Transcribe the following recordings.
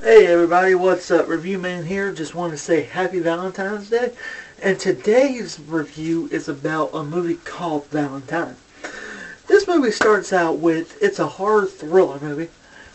Hey everybody, what's up? Review Man here. Just want to say happy Valentine's Day. And today's review is about a movie called Valentine. This movie starts out with, it's a horror thriller movie.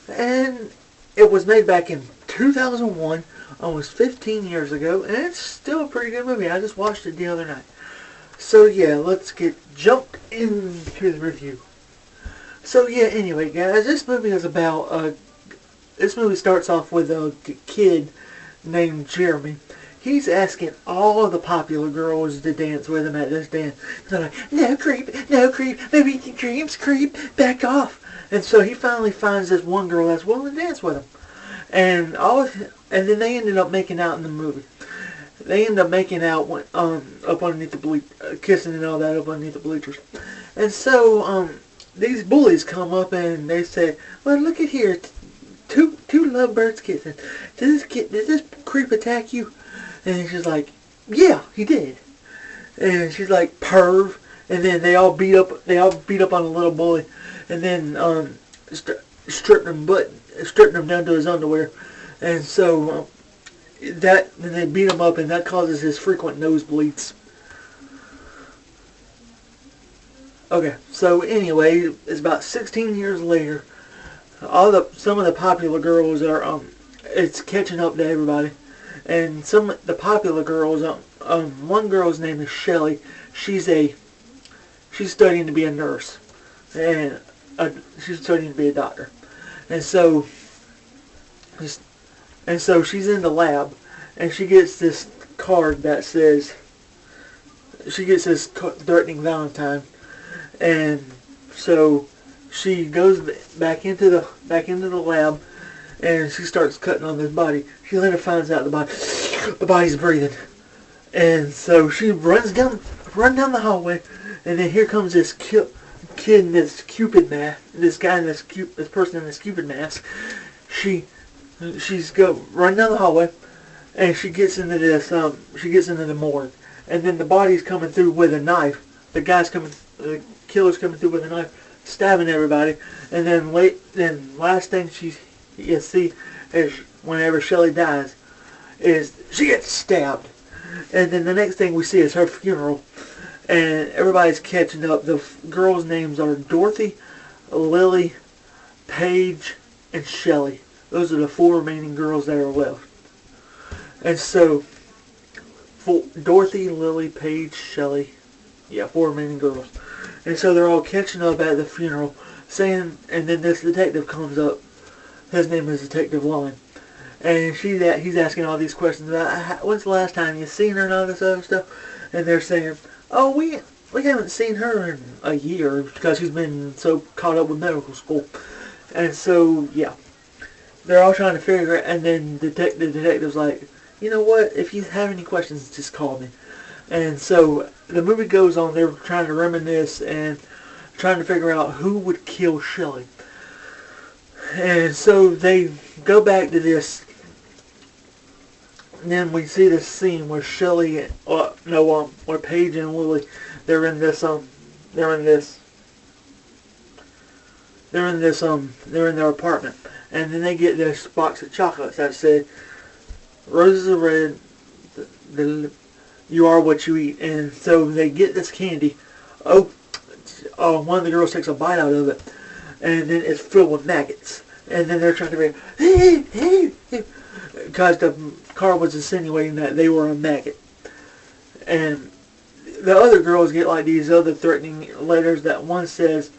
And it was made back in 2001, almost 15 years ago. And it's still a pretty good movie. I just watched it the other night. So yeah, let's get jumped into the review. So yeah, anyway guys, this movie starts off with a kid named Jeremy. He's asking all of the popular girls to dance with him at this dance. They're like, no creep, maybe your dreams creep, back off. And so he finally finds this one girl that's willing to dance with him. And then they ended up making out in the movie. They end up making out up underneath the kissing and all that up underneath the bleachers. And so these bullies come up and they say, well, look at here. Two lovebirds kissing. Did this creep attack you? And she's like, yeah, he did. And she's like, perv. And then they all beat up on a little bully, and then stripped him down to his underwear. And so then they beat him up, and that causes his frequent nosebleeds. Okay, so anyway, it's about 16 years later. Some of the popular girls are it's catching up to everybody, and some of the popular girls one girl's name is Shelly. She's studying to be a nurse, and she's studying to be a doctor, and so she's in the lab, and she gets this card that says threatening Valentine, and so she goes back into the lab, and she starts cutting on this body. She later finds out the body's breathing, and so she runs down the hallway, and then here comes this kid in this Cupid mask. This person in this Cupid mask. She's running down the hallway, and she gets into the morgue, and then the body's coming through with a knife. The killer's coming through with a knife, stabbing everybody, and then last thing you see is whenever Shelly dies is she gets stabbed, and then the next thing we see is her funeral, and everybody's catching up. The girls' names are Dorothy, Lily, Paige, and Shelly. Those are the four remaining girls that are left, and so Dorothy, Lily, Paige, Shelly, four remaining girls. And so they're all catching up at the funeral, and then this detective comes up. His name is Detective Lon. And he's asking all these questions about when's the last time you seen her and all this other stuff. And they're saying, oh, we haven't seen her in a year because she's been so caught up with medical school. And so, yeah. They're all trying to figure it, and then the detective's like, you know what, if you have any questions, just call me. And so the movie goes on. They're trying to reminisce and trying to figure out who would kill Shelly. And so they go back to this. And then we see this scene where where Paige and Lily, they're in their apartment, and then they get this box of chocolates that said, "Roses are red, you are what you eat." And so they get this candy. One of the girls takes a bite out of it, and then it's filled with maggots. And then they're trying to figure, because the car was insinuating that they were a maggot. And the other girls get like these other threatening letters that one says,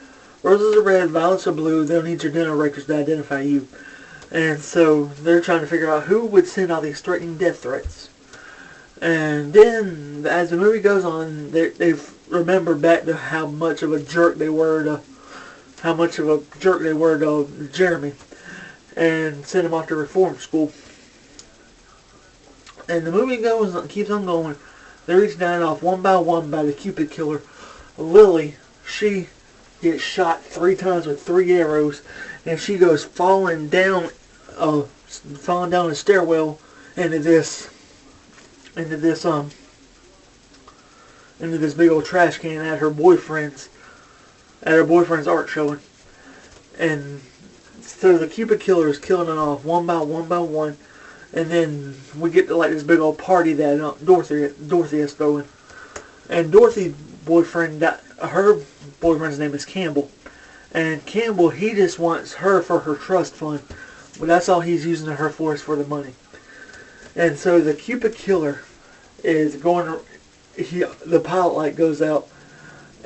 "Roses are red, violets are blue, they'll need your dinner records to identify you." And so they're trying to figure out who would send all these threatening death threats. And then, as the movie goes on, they remember back to how much of a jerk they were to Jeremy, and sent him off to reform school. And the movie keeps on going. They're each dying off one by one by the Cupid killer. Lily, she gets shot 3 times with 3 arrows, and she goes falling down a stairwell into this big old trash can at her boyfriend's art showing. And so the Cupid killer is killing it off one by one by one. And then we get to like this big old party that Dorothy is throwing. And Dorothy's boyfriend, her boyfriend's name is Campbell. And Campbell, he just wants her for her trust fund. But that's all he's using her for, is for the money. And so the Cupid killer is going, the pilot light goes out.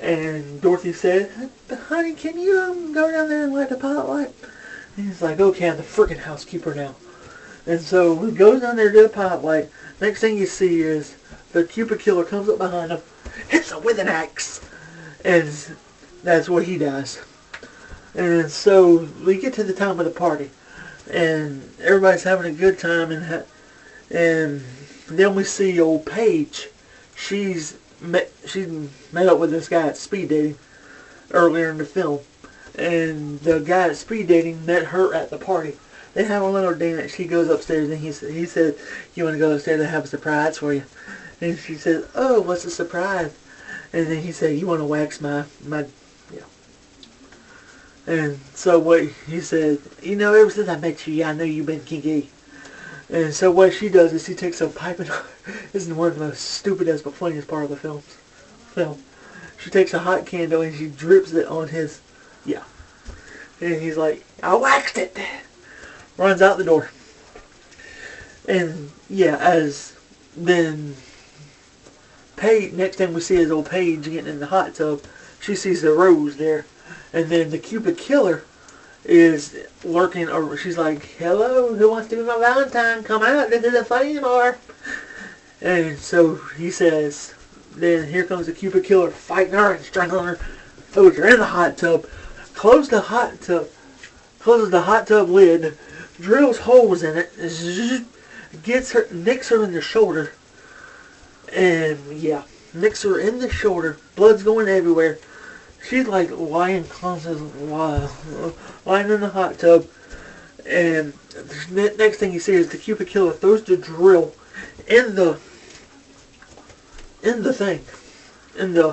And Dorothy said, honey, can you go down there and light the pilot light? And he's like, okay, I'm the freaking housekeeper now. And so he goes down there to the pilot light. Next thing you see is the Cupid killer comes up behind him, hits him with an axe. And that's what he does. And so we get to the time of the party. And everybody's having a good time. And then we see old Paige. She's met up with this guy at speed dating earlier in the film. And the guy at speed dating met her at the party. They have a little dance. She goes upstairs and he said, you want to go upstairs? I have a surprise for you. And she says, oh, what's the surprise? And then he said, you want to wax my yeah. And so what he said, you know, ever since I met you, I know you've been kinky. And so what she does is she takes a pipe and this is one of the most stupidest but funniest part of the film. She takes a hot candle and she drips it on his, yeah. And he's like, I waxed it. Runs out the door. And yeah, as then Paige, next thing we see is old Paige getting in the hot tub. She sees the rose there. And then the Cupid killer is lurking over. She's like, hello, who wants to be my Valentine? Come out, this is a flame bar. And so he says, then here comes the Cupid killer fighting her and strangling her. Throws her in the hot tub. Closes the hot tub lid. Drills holes in it. Nicks her in the shoulder. And yeah, nicks her in the shoulder. Blood's going everywhere. She's like lying in the hot tub. And the next thing you see is the Cupid killer throws the drill in the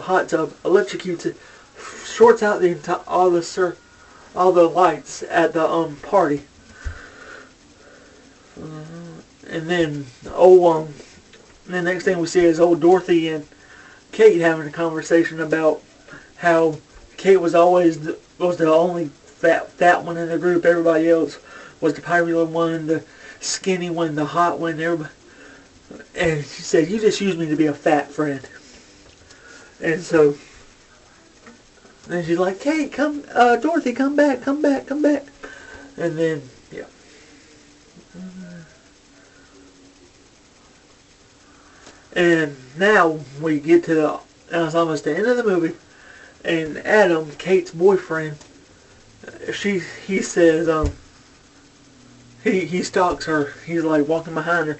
hot tub, electrocutes it, shorts out all the lights at the party. And then the next thing we see is old Dorothy and Kate having a conversation about how Kate was always the only fat one in the group. Everybody else was the popular one, the skinny one, the hot one. Everybody. And she said, you just used me to be a fat friend. And so then she's like, Kate, Dorothy, come back. And then, yeah. And now we get to it's almost the end of the movie. And Adam, Kate's boyfriend, he says, he stalks her. He's like walking behind her.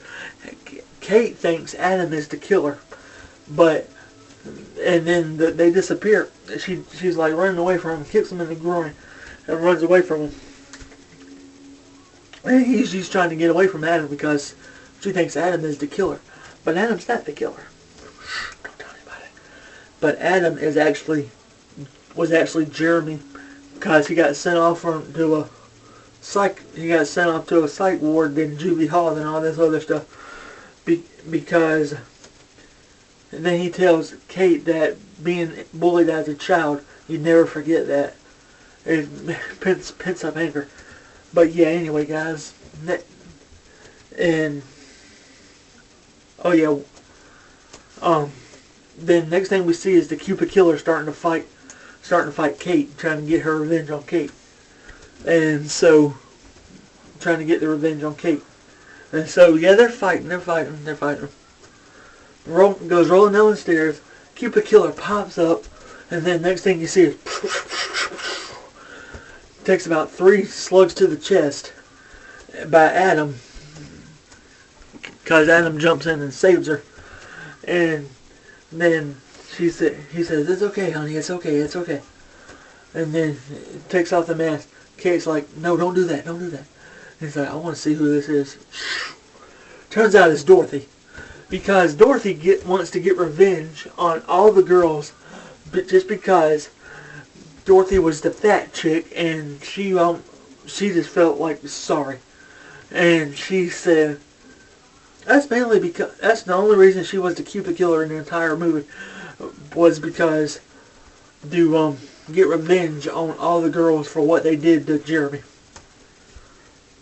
Kate thinks Adam is the killer. And then they disappear. She's like running away from him, kicks him in the groin, and runs away from him. And she's trying to get away from Adam because she thinks Adam is the killer. But Adam's not the killer. Shh, don't tell anybody. But Adam was actually Jeremy, because he got sent off to a psych. He got sent off to a psych ward in Jubilee Hall and all this other stuff. Because, and then he tells Kate that being bullied as a child, you never forget that. It pins up anger. But yeah, anyway, guys, and oh yeah, then next thing we see is the Cupid killer starting to fight Kate, trying to get her revenge on Kate. And so, trying to get the revenge on Kate. And so, yeah, they're fighting. Goes rolling down the stairs. Cupid killer pops up, and then next thing you see is takes about 3 slugs to the chest by Adam, because Adam jumps in and saves her. And then he says, it's okay, honey, it's okay. And then takes off the mask. Kate's like, no, don't do that. He's like, I want to see who this is. Turns out it's Dorothy. Because Dorothy wants to get revenge on all the girls, but just because Dorothy was the fat chick and she she just felt like sorry. And she said, that's the only reason she was the Cupid killer in the entire movie was because to get revenge on all the girls for what they did to Jeremy.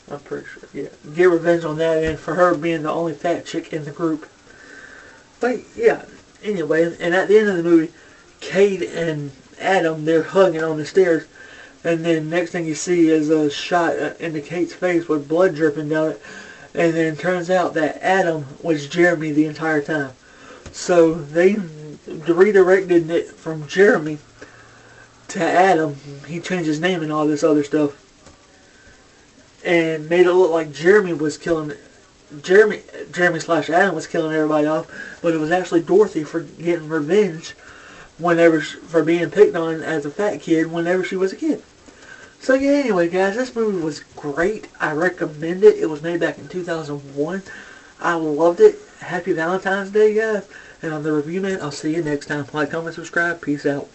I'm pretty sure, yeah. Get revenge on that and for her being the only fat chick in the group. But yeah, anyway, and at the end of the movie, Kate and Adam, they're hugging on the stairs. And then next thing you see is a shot into Kate's face with blood dripping down it. And then it turns out that Adam was Jeremy the entire time. So they redirected it from Jeremy to Adam. He changed his name and all this other stuff. And made it look like Jeremy was killing... Jeremy slash Adam was killing everybody off. But it was actually Dorothy for getting revenge for being picked on as a fat kid whenever she was a kid. So yeah, anyway guys, this movie was great. I recommend it. It was made back in 2001. I loved it. Happy Valentine's Day, guys. And on the Review Man, I'll see you next time. Like, comment, subscribe. Peace out.